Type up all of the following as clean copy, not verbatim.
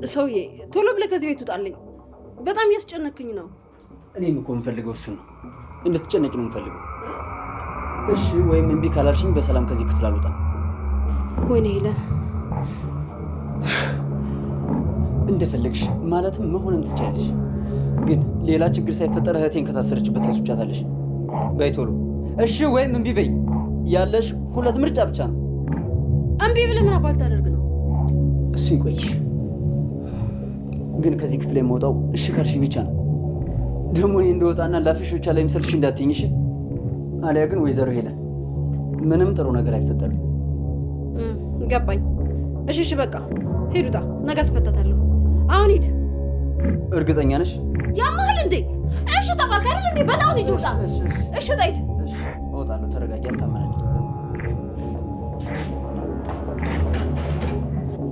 ሰውዬ ቶሎ ብለህ ከዚህ ቤት ውጣልኝ። በጣም ያስጨነቅኝ ነው። እኔም እኮ የምፈልገው እሱ ነው። እንድትጨነቂ ነው የምፈልገው። እሺ ወይም እምቢ ካላልሽኝ በሰላም ከዚህ ክፍል አልወጣም። ወይኔ ሄለን፣ እንደፈለግሽ ማለትም መሆንም ትችያለሽ፣ ግን ሌላ ችግር ሳይፈጠር እህቴን ከታሰረችበት ታስወጫታለሽ። በይ ቶሎ። እሺ ወይም እምቢ በይ። ያለሽ ሁለት ምርጫ ብቻ ነው። እምቢ ብለህ ምን አባል ታደርግ ነው? እሱ ይቆይሽ፣ ግን ከዚህ ክፍል የምወጣው እሺ ካልሽ ብቻ ነው። ደግሞ እኔ እንደወጣና ላፍሽ ብቻ ላይ ምስልሽ እንዳትይኝ እሺ? አሊያ ግን ወይዘሮ ሄለን ምንም ጥሩ ነገር አይፈጠርም። ገባኝ። እሺ በቃ ሂድ፣ ውጣ። ነገ አስፈታታለሁ። አሁን ሂድ። እርግጠኛ ነሽ? ያማል እንዴ? እሺ ተባልክ አይደል እንዴ? በላው ሂድ፣ ውጣ። እሺ ውጣ፣ ሂድ። እሺ እወጣለሁ። ተረጋጊ፣ አታመናጭ።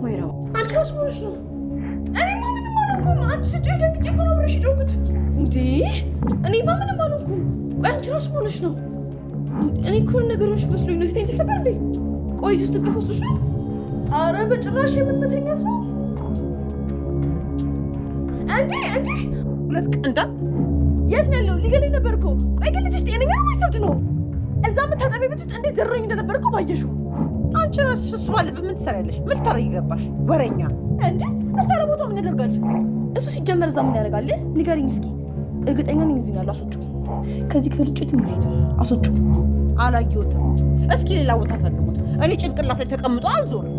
ወይራው አንቺ ራስ ሆነሽ ነው። እኔማ ምንም አልሆንኩም። አንቺ ስትይ ደግጬ እኮ ነው አብረሽ የጮኩት እንዴ። እኔማ ምንም አልሆንኩም። ቆይ አንቺ ራስ ሆነሽ ነው። እኔ እኮ ነገሮች መስሎኝ ነው። ስተኝ ተሸበር እንዴ? ቆይ ውስጥ ከፈሱሽ ነው? አረ በጭራሽ የምንመተኛት ነው እንዴ? ሁለት ቀንዳ የት ነው ያለው? ሊገለኝ ነበር እኮ። ቆይ ግን ልጅሽ ጤነኛ ነው ወይስ እብድ ነው? እዛ መታጠቢያ ቤት ውስጥ እንዴት ዘረኝ እንደነበር እኮ ባየሽው። አንቺ ራስሽ እሱ ባለበት ምን ትሰሪያለሽ? ምን ልታረጊ ገባሽ? ወሬኛ እንዴ! እሱ ያለ ቦታው ምን ያደርጋል? እሱ ሲጀመር እዛ ምን ያደርጋል? ንገሪኝ እስኪ። እርግጠኛ ነኝ እዚህ ነው ያለው። አስወጪው። ከዚህ ክፍል ውጭ የማይሄድ አስወጪው። አላየሁትም። እስኪ ሌላ ቦታ ፈልጉት። እኔ ጭንቅላት ላይ ተቀምጦ አልዞርም።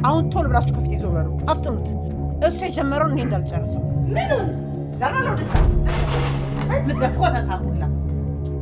አሁን ቶሎ ብላችሁ ከፊት ይዞ በሩ አፍጥኑት። እሱ የጀመረውን እኔ እንዳልጨርሰው። ምን ዘራ ነው ደሳ ምድረኮታ ሁላ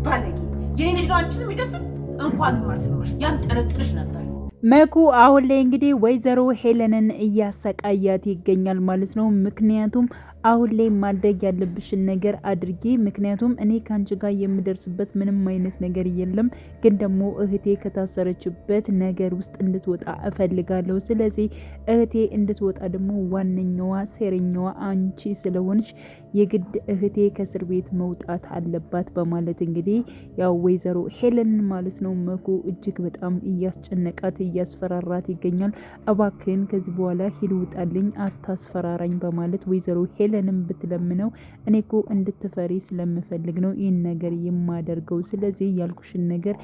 ባለጌ የኔ ልጅ ነው አንቺን የሚደፍን እንኳን ማርሰማሽ ያንጠለጥልሽ ነበር። መኩ አሁን ላይ እንግዲህ ወይዘሮ ሄለንን እያሰቃያት ይገኛል ማለት ነው። ምክንያቱም አሁን ላይ ማድረግ ያለብሽን ነገር አድርጊ፣ ምክንያቱም እኔ ከአንቺ ጋር የምደርስበት ምንም አይነት ነገር የለም፣ ግን ደግሞ እህቴ ከታሰረችበት ነገር ውስጥ እንድትወጣ እፈልጋለሁ። ስለዚህ እህቴ እንድትወጣ ደግሞ ዋነኛዋ ሴረኛዋ አንቺ ስለሆንሽ የግድ እህቴ ከእስር ቤት መውጣት አለባት በማለት እንግዲህ ያው ወይዘሮ ሄለንን ማለት ነው መኩ እጅግ በጣም እያስጨነቃት እያስፈራራት ይገኛል። እባክህን ከዚህ በኋላ ሂድ፣ ውጣልኝ፣ አታስፈራራኝ በማለት ወይዘሮ ሄለንም ብትለምነው እኔ እኮ እንድትፈሪ ስለምፈልግ ነው ይህን ነገር የማደርገው። ስለዚህ ያልኩሽን ነገር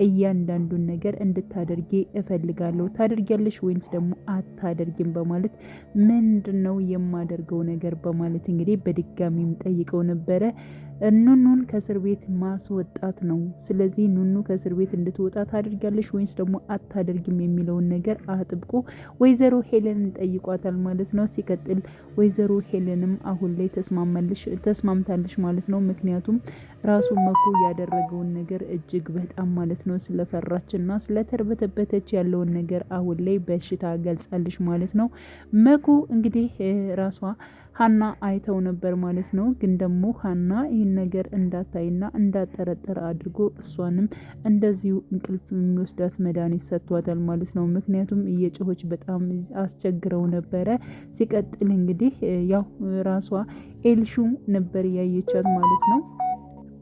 እያንዳንዱን ነገር እንድታደርጊ እፈልጋለሁ። ታደርጊያለሽ ወይንስ ደግሞ አታደርጊም በማለት ምንድን ነው የማደርገው ነገር በማለት እንግዲህ በድጋሚም ጠይቀው ነበረ። ኑኑን ከእስር ቤት ማስወጣት ነው። ስለዚህ ኑኑ ከእስር ቤት እንድትወጣ ታደርጊያለሽ ወይንስ ደግሞ አታደርጊም የሚለውን ነገር አጥብቆ ወይዘሮ ሄለንን ጠይቋታል ማለት ነው። ሲቀጥል ወይዘሮ ሄለንም አሁን ላይ ተስማምታለች ማለት ነው። ምክንያቱም ራሱ መኩ ያደረገውን ነገር እጅግ በጣም ማለት ነው ስለፈራችና ስለተርበተበተች ያለውን ነገር አሁን ላይ በሽታ ገልጻለች ማለት ነው። መኩ እንግዲህ ራሷ ሀና አይተው ነበር ማለት ነው። ግን ደግሞ ሀና ይህን ነገር እንዳታይና እንዳጠረጠረ አድርጎ እሷንም እንደዚሁ እንቅልፍ የሚወስዳት መድኃኒት ሰጥቷታል ማለት ነው። ምክንያቱም እየጮሆች በጣም አስቸግረው ነበረ። ሲቀጥል እንግዲህ ያው ራሷ ኤልሹ ነበር ያየቻት ማለት ነው።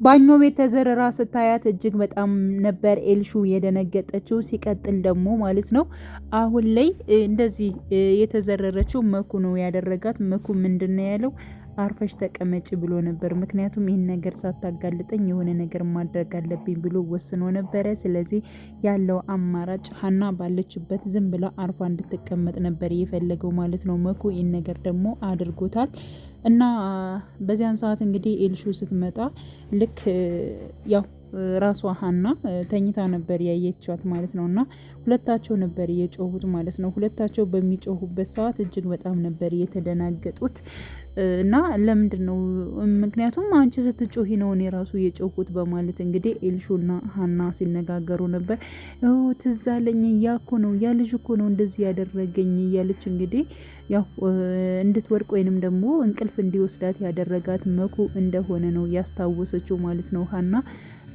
ባኞ ቤት ተዘረራ ስታያት እጅግ በጣም ነበር ኤልሹ የደነገጠችው። ሲቀጥል ደግሞ ማለት ነው አሁን ላይ እንደዚህ የተዘረረችው መኩ ነው ያደረጋት። መኩ ምንድን ነው ያለው? አርፈሽ ተቀመጭ ብሎ ነበር። ምክንያቱም ይህን ነገር ሳታጋልጠኝ የሆነ ነገር ማድረግ አለብኝ ብሎ ወስኖ ነበረ። ስለዚህ ያለው አማራጭ ሀና ባለችበት ዝም ብላ አርፋ እንድትቀመጥ ነበር የፈለገው ማለት ነው። መኩ ይህን ነገር ደግሞ አድርጎታል። እና በዚያን ሰዓት እንግዲህ ኤልሹ ስትመጣ ልክ ያው ራሷ ሀና ተኝታ ነበር ያየቻት ማለት ነው። እና ሁለታቸው ነበር የጮሁት ማለት ነው። ሁለታቸው በሚጮሁበት ሰዓት እጅግ በጣም ነበር የተደናገጡት። እና ለምንድን ነው? ምክንያቱም አንቺ ስትጮሂ ነው እኔ ራሱ የጮሁት በማለት እንግዲህ ኤልሹና ሀና ሲነጋገሩ ነበር። ትዝ አለኝ፣ ያ እኮ ነው ያ ልጅ እኮ ነው እንደዚህ ያደረገኝ እያለች እንግዲህ ያው እንድትወድቅ ወይንም ደግሞ እንቅልፍ እንዲወስዳት ያደረጋት መኩ እንደሆነ ነው ያስታወሰችው ማለት ነው። ሀና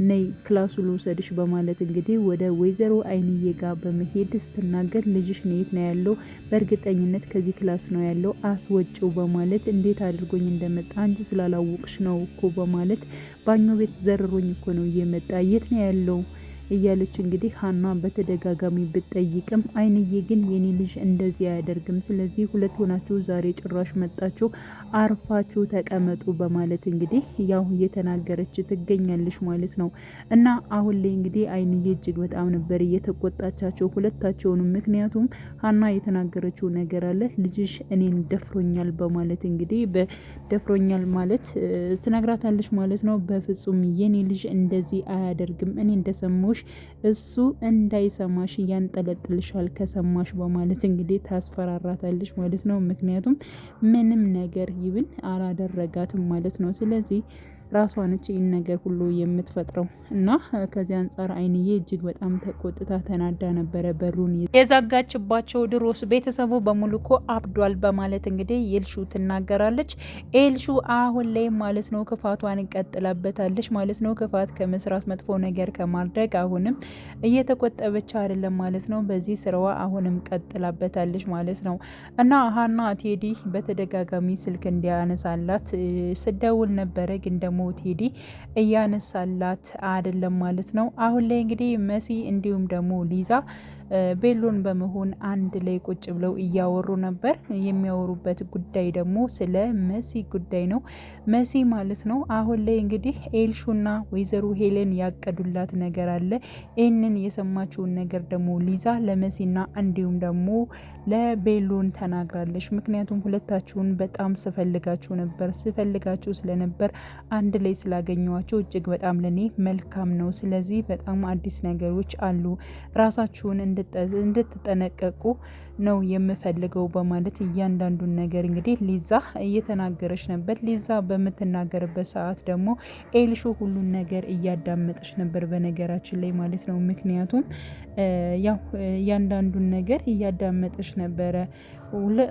ነይ ክላሱ ልውሰድሽ በማለት እንግዲህ ወደ ወይዘሮ አይንዬ ጋር በመሄድ ስትናገር ልጅሽ የት ነው ያለው? በእርግጠኝነት ከዚህ ክላስ ነው ያለው፣ አስወጪው በማለት እንዴት አድርጎኝ እንደመጣ አንቺ ስላላወቅሽ ነው እኮ በማለት ባኞ ቤት ዘርሮኝ እኮ ነው እየመጣ የት ነው ያለው እያለች እንግዲህ ሀና በተደጋጋሚ ብትጠይቅም አይንዬ ግን የኔ ልጅ እንደዚህ አያደርግም፣ ስለዚህ ሁለት ሆናችሁ ዛሬ ጭራሽ መጣችሁ፣ አርፋችሁ ተቀመጡ በማለት እንግዲህ ያው እየተናገረች ትገኛለች ማለት ነው። እና አሁን ላይ እንግዲህ አይንዬ እጅግ በጣም ነበር እየተቆጣቻቸው ሁለታቸውንም። ምክንያቱም ሀና የተናገረችው ነገር አለ፣ ልጅሽ እኔን ደፍሮኛል በማለት እንግዲህ በደፍሮኛል ማለት ትነግራታለች ማለት ነው። በፍጹም የኔ ልጅ እንደዚህ አያደርግም፣ እኔ እንደሰማሁሽ እሱ እንዳይሰማሽ እያንጠለጥልሻል ከሰማሽ በማለት እንግዲህ ታስፈራራታለች ማለት ነው። ምክንያቱም ምንም ነገር ይብን አላደረጋትም ማለት ነው። ስለዚህ ራሷ ነች ይህን ነገር ሁሉ የምትፈጥረው እና ከዚህ አንጻር አይንዬ እጅግ በጣም ተቆጥታ ተናዳ ነበረ በሩን የዛጋችባቸው። ድሮስ ቤተሰቡ በሙሉ እኮ አብዷል በማለት እንግዲህ ኤልሹ ትናገራለች። ኤልሹ አሁን ላይ ማለት ነው ክፋቷን ቀጥላበታለች ማለት ነው። ክፋት ከመስራት መጥፎ ነገር ከማድረግ አሁንም እየተቆጠበች አይደለም ማለት ነው። በዚህ ስራዋ አሁንም ቀጥላበታለች ማለት ነው። እና ሀና ቴዲ በተደጋጋሚ ስልክ እንዲያነሳላት ስደውል ነበረ ግን ደግሞ ቴዲ እያነሳላት አይደለም ማለት ነው። አሁን ላይ እንግዲህ መሲ እንዲሁም ደግሞ ሊዛ ቤሎን በመሆን አንድ ላይ ቁጭ ብለው እያወሩ ነበር። የሚያወሩበት ጉዳይ ደግሞ ስለ መሲ ጉዳይ ነው። መሲ ማለት ነው አሁን ላይ እንግዲህ ኤልሹና ወይዘሮ ሄለን ያቀዱላት ነገር አለ። ይህንን የሰማችውን ነገር ደግሞ ሊዛ ለመሲና እንዲሁም ደግሞ ለቤሎን ተናግራለች። ምክንያቱም ሁለታችሁን በጣም ስፈልጋችሁ ነበር፣ ስፈልጋችሁ ስለነበር አንድ ላይ ስላገኘዋቸው እጅግ በጣም ለኔ መልካም ነው። ስለዚህ በጣም አዲስ ነገሮች አሉ፣ ራሳችሁን እንድትጠነቀቁ ነው የምፈልገው በማለት እያንዳንዱን ነገር እንግዲህ ሊዛ እየተናገረች ነበር። ሊዛ በምትናገርበት ሰዓት ደግሞ ኤልሹ ሁሉን ነገር እያዳመጠች ነበር በነገራችን ላይ ማለት ነው። ምክንያቱም ያው እያንዳንዱን ነገር እያዳመጠች ነበረ፣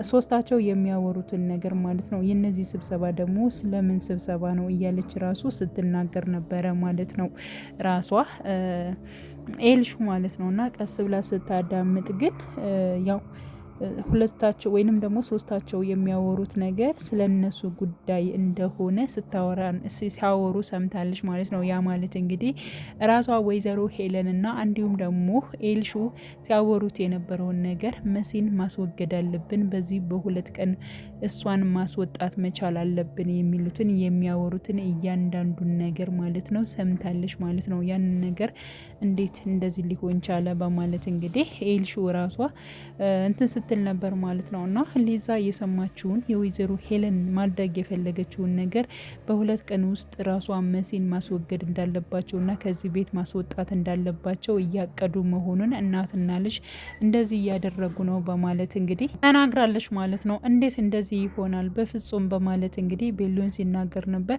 ሶስታቸው የሚያወሩትን ነገር ማለት ነው። የነዚህ ስብሰባ ደግሞ ስለምን ስብሰባ ነው እያለች ራሱ ስትናገር ነበረ ማለት ነው ራሷ ኤልሹ ማለት ነው። እና ቀስ ብላ ስታዳምጥ ግን ያው ሁለታቸው ወይንም ደግሞ ሶስታቸው የሚያወሩት ነገር ስለነሱ ጉዳይ እንደሆነ ሲያወሩ ሰምታለች ማለት ነው። ያ ማለት እንግዲህ ራሷ ወይዘሮ ሄለን እና እንዲሁም ደግሞ ኤልሹ ሲያወሩት የነበረውን ነገር መሲን ማስወገድ አለብን፣ በዚህ በሁለት ቀን እሷን ማስወጣት መቻል አለብን የሚሉትን የሚያወሩትን እያንዳንዱን ነገር ማለት ነው ሰምታለች ማለት ነው። ያንን ነገር እንዴት እንደዚህ ሊሆን ቻለ በማለት እንግዲህ ኤልሹ ራሷ እንትን ስትል ነበር ማለት ነው። እና ሊዛ የሰማችውን የወይዘሮ ሄለን ማድረግ የፈለገችውን ነገር በሁለት ቀን ውስጥ ራሷ መሲን ማስወገድ እንዳለባቸው እና ከዚህ ቤት ማስወጣት እንዳለባቸው እያቀዱ መሆኑን እናትና ልጅ እንደዚህ እያደረጉ ነው በማለት እንግዲህ ተናግራለች ማለት ነው። እንዴት እንደዚህ ይሆናል በፍጹም በማለት እንግዲህ ቤሎን ሲናገር ነበር።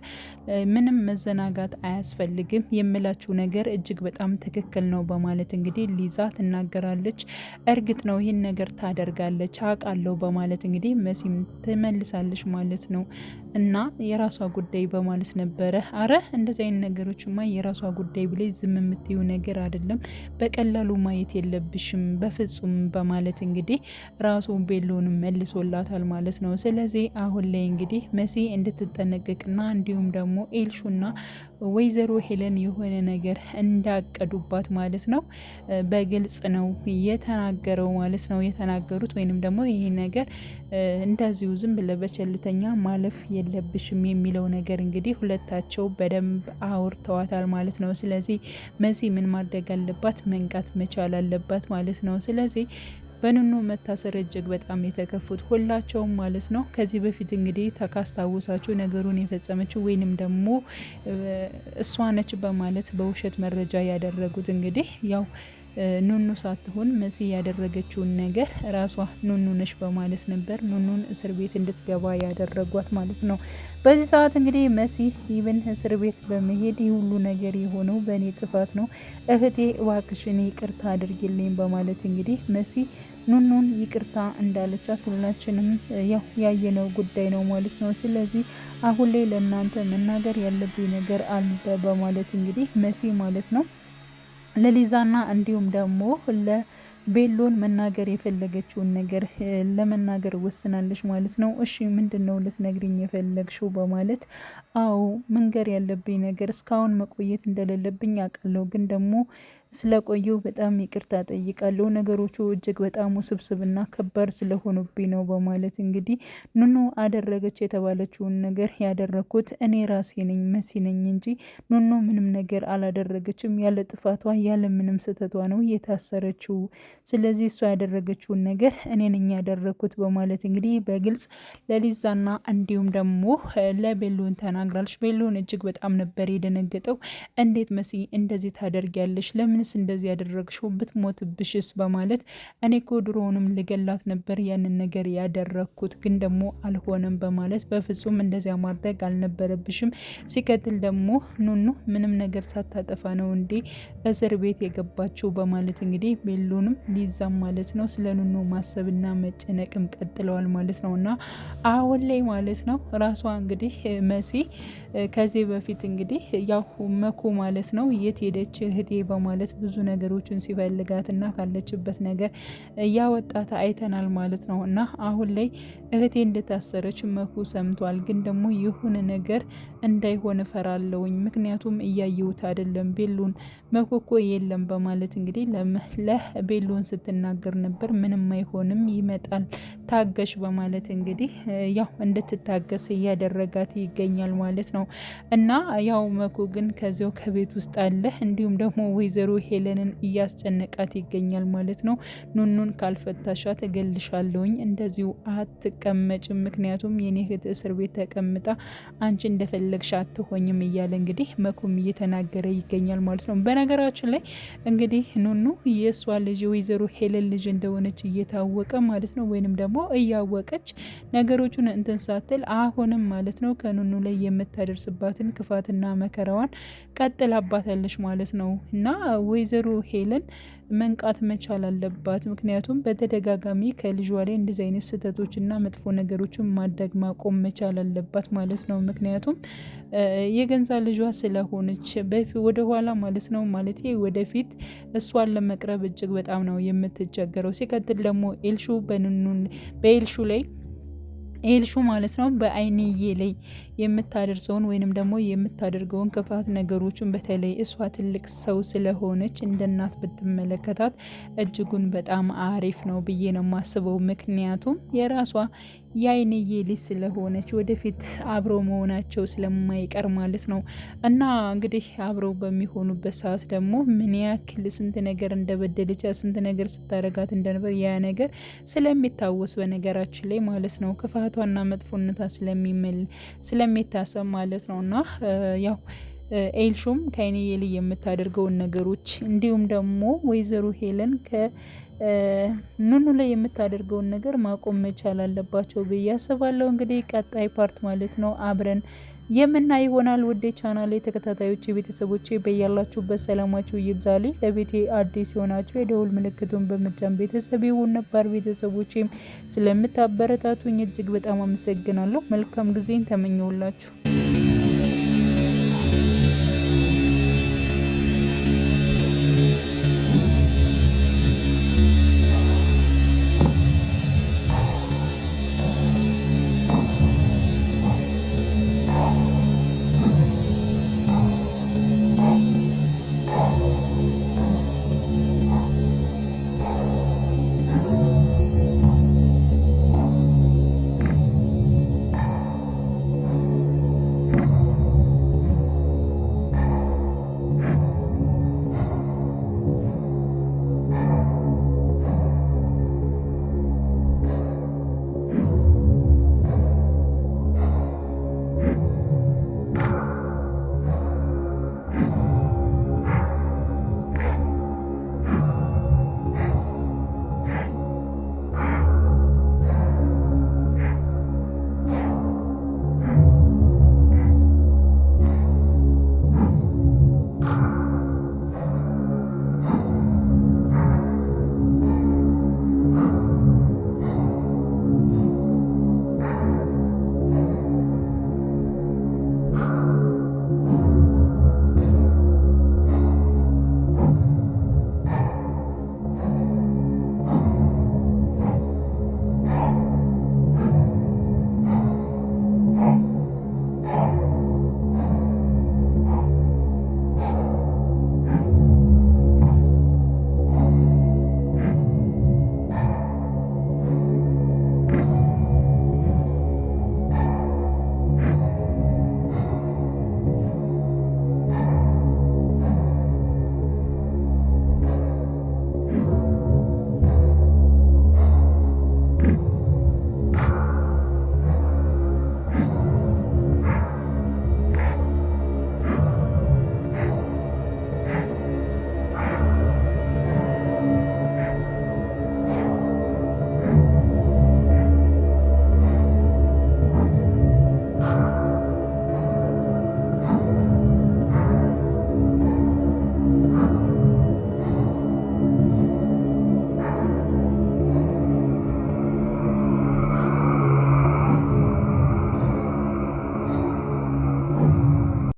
ምንም መዘናጋት አያስፈልግም፣ የምላችሁ ነገር እጅግ በጣም ትክክል ነው በማለት እንግዲህ ሊዛ ትናገራለች። እርግጥ ነው ይህን ነገር ታደርጋለች አውቃለሁ በማለት እንግዲህ መሲም ትመልሳለች ማለት ነው። እና የራሷ ጉዳይ በማለት ነበረ። አረ እንደዚህ አይነት ነገሮችማ የራሷ ጉዳይ ብለ ዝም የምትዩ ነገር አይደለም፣ በቀላሉ ማየት የለብሽም በፍጹም በማለት እንግዲህ ራሱ ቤሎንም መልሶላታል ማለት ነው። ስለዚህ አሁን ላይ እንግዲህ መሲ እንድትጠነቀቅና እንዲሁም ደግሞ ኤልሹና ወይዘሮ ሄለን የሆነ ነገር እንዳቀዱባት ማለት ነው በግልጽ ነው የተናገረው ማለት ነው። የተናገሩት ወይንም ደግሞ ይሄ ነገር እንደዚሁ ዝም ብለ በቸልተኛ ማለፍ የለብሽም የሚለው ነገር እንግዲህ ሁለታቸው በደንብ አውርተዋታል ማለት ነው። ስለዚህ መሲ ምን ማድረግ አለባት? መንቃት መቻል አለባት ማለት ነው። ስለዚህ በኑኑ መታሰር እጅግ በጣም የተከፉት ሁላቸውም ማለት ነው። ከዚህ በፊት እንግዲህ ካስታወሳችሁ ነገሩን የፈጸመችው ወይንም ደግሞ እሷ ነች በማለት በውሸት መረጃ ያደረጉት እንግዲህ ያው ኑኑ ሳትሆን መሲ ያደረገችውን ነገር ራሷ ኑኑ ነች በማለት ነበር ኑኑን እስር ቤት እንድትገባ ያደረጓት ማለት ነው። በዚህ ሰዓት እንግዲህ መሲ ኢቨን እስር ቤት በመሄድ ሁሉ ነገር የሆነው በእኔ ጥፋት ነው፣ እህቴ እባክሽን ይቅርታ አድርጊልኝ በማለት እንግዲህ መሲ ኑኑን ይቅርታ እንዳለቻት ሁላችንም ያው ያየነው ጉዳይ ነው ማለት ነው። ስለዚህ አሁን ላይ ለእናንተ መናገር ያለብኝ ነገር አለ በማለት እንግዲህ መሲ ማለት ነው ለሊዛና እንዲሁም ደግሞ ለቤሎን መናገር የፈለገችውን ነገር ለመናገር ወስናለች ማለት ነው። እሺ ምንድን ነው ልትነግሪኝ የፈለግሽው በማለት አዎ መንገር ያለብኝ ነገር እስካሁን መቆየት እንደሌለብኝ አውቃለሁ፣ ግን ደግሞ ስለቆዩ በጣም ይቅርታ ጠይቃለሁ። ነገሮቹ እጅግ በጣም ውስብስብና ከባድ ስለሆኑብኝ ነው በማለት እንግዲህ ኑኑ አደረገች የተባለችውን ነገር ያደረኩት እኔ ራሴ ነኝ መሲ ነኝ እንጂ ኑኑ ምንም ነገር አላደረገችም። ያለ ጥፋቷ ያለ ምንም ስህተቷ ነው የታሰረችው። ስለዚህ እሷ ያደረገችውን ነገር እኔ ነኝ ያደረኩት በማለት እንግዲህ በግልጽ ለሊዛና እንዲሁም ደግሞ ለቤሎን ተናግራለች። ቤሎን እጅግ በጣም ነበር የደነገጠው። እንዴት መሲ እንደዚህ ታደርጊያለሽ? ለምንስ እንደዚህ ያደረግሽው? ብትሞትብሽስ? በማለት እኔ እኮ ድሮውንም ልገላት ነበር ያንን ነገር ያደረኩት ግን ደግሞ አልሆነም በማለት በፍጹም እንደዚያ ማድረግ አልነበረብሽም። ሲቀጥል ደግሞ ኑኑ ምንም ነገር ሳታጠፋ ነው እንዴ እስር ቤት የገባችው? በማለት እንግዲህ ቤሎንም ሊዛም ማለት ነው ስለ ኑኑ ማሰብና መጨነቅም ቀጥለዋል ማለት ነው። እና አሁን ላይ ማለት ነው ራሷ እንግዲህ መሲ ከዚህ በፊት እንግዲህ ያው መኩ ማለት ነው የት ሄደች እህቴ በማለት ብዙ ነገሮችን ሲፈልጋትና ካለችበት ነገር እያወጣት አይተናል ማለት ነው። እና አሁን ላይ እህቴ እንደታሰረች መኩ ሰምቷል። ግን ደግሞ የሆነ ነገር እንዳይሆን እፈራለሁኝ፣ ምክንያቱም እያየሁት አይደለም ቤሎን መኩ እኮ የለም በማለት እንግዲህ ለቤሎን ስትናገር ነበር። ምንም አይሆንም ይመጣል ታገሽ በማለት እንግዲህ ያው እንድትታገስ እያደረጋት ይገኛል ማለት ነው። እና ያው መኩ ግን ከዚያው ከቤት ውስጥ አለ። እንዲሁም ደግሞ ወይዘሮ ሄለንን እያስጨነቃት ይገኛል ማለት ነው። ኑኑን ካልፈታሻት እገልሻለሁኝ፣ እንደዚሁ አትቀመጭም፣ ምክንያቱም የኔ እህት እስር ቤት ተቀምጣ አንቺ እንደፈለግሽ አትሆኝም እያለ እንግዲህ መኩም እየተናገረ ይገኛል ማለት ነው። በነገራችን ላይ እንግዲህ ኑኑ የእሷ ልጅ ወይዘሮ ሄለን ልጅ እንደሆነች እየታወቀ ማለት ነው ወይንም ደግሞ እያወቀች ነገሮቹን እንትን ሳትል አሁንም ማለት ነው ከኑኑ ላይ የምታደርስባትን ክፋትና መከራዋን ቀጥላባታለች ማለት ነው። እና ወይዘሮ ሄለን መንቃት መቻል አለባት። ምክንያቱም በተደጋጋሚ ከልጇ ላይ እንደዚህ አይነት ስህተቶችና መጥፎ ነገሮችን ማድረግ ማቆም መቻል አለባት ማለት ነው። ምክንያቱም የገንዛ ልጇ ስለሆነች ወደ ኋላ ማለት ነው ማለት ወደፊት እሷን ለመቅረብ እጅግ በጣም ነው የምትቸገረው። ሲቀጥል ደግሞ በኤልሹ ላይ ኤልሹ ማለት ነው በአይንዬ ላይ የምታደርሰውን ወይንም ደግሞ የምታደርገውን ክፋት ነገሮችን በተለይ እሷ ትልቅ ሰው ስለሆነች እንደ እናት ብትመለከታት እጅጉን በጣም አሪፍ ነው ብዬ ነው የማስበው። ምክንያቱም የራሷ የአይንዬ ልጅ ስለሆነች ወደፊት አብረው መሆናቸው ስለማይቀር ማለት ነው። እና እንግዲህ አብረው በሚሆኑበት ሰዓት ደግሞ ምን ያክል ስንት ነገር እንደበደለች ስንት ነገር ስታረጋት እንደነበር ያ ነገር ስለሚታወስ በነገራችን ላይ ማለት ነው ክፋቷና መጥፎነቷ ስለሚታሰብ ማለት ነው። እና ያው ኤልሹም ከአይንዬ ላይ የምታደርገውን ነገሮች እንዲሁም ደግሞ ወይዘሮ ሄለን ኑኑ ላይ የምታደርገውን ነገር ማቆም መቻል አለባቸው ብዬ አስባለሁ። እንግዲህ ቀጣይ ፓርት ማለት ነው አብረን የምናይ ይሆናል። ውዴ ቻናሌ ተከታታዮች ቤተሰቦቼ በያላችሁበት ሰላማችሁ ይብዛልኝ። ለቤቴ አዲስ የሆናችሁ የደውል ምልክቱን በመጫን ቤተሰብ ይሁን። ነባር ቤተሰቦቼም ስለምታበረታቱኝ እጅግ በጣም አመሰግናለሁ። መልካም ጊዜን ተመኘውላችሁ።